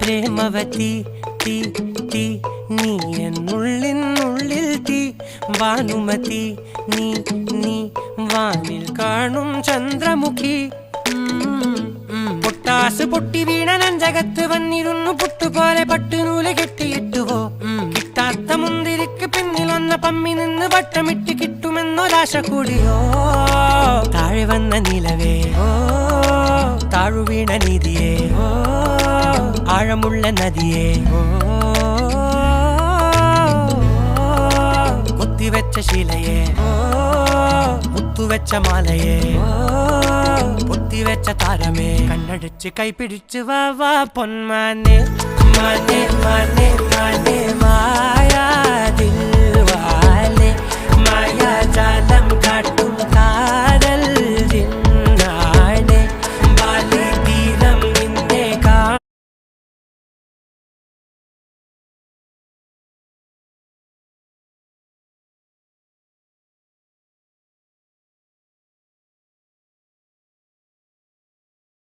പ്രേമവതി തീ തീ നീ എന്നുള്ളിൽ തീ ഭാനുമതി നീ നീ വാനിൽ കാണും ചന്ദ്രമുഖി പൊട്ടാസ് പൊട്ടി വീണ നെഞ്ചകത്ത് വന്നിരുന്നു പുട്ടുപോലെ പട്ടുനൂല് കെട്ടിയിട്ടുവോ കിട്ടാത്ത മുന്തിരിക്ക് പിന്നിൽ വന്ന പമ്മി നിന്ന് വട്ടമിട്ട് കിട്ടുമെന്നൊരാശ കൂടിയോ താഴെ വന്ന നിലവേ താഴു വീണ നിധിയേ ആഴമുള്ള നദിയേ കൊത്തിവെച്ച ശിലയേ മുത്തുവെച്ച മാലയേ പൊത്തിവെച്ച താരമേ കണ്ണടിച്ച് കൈപിടിച്ച് വാ വാ പൊന്മാനെ മാനെ മാനെ മാനെ മായാ ദിൽവാലെ മായാ ജാല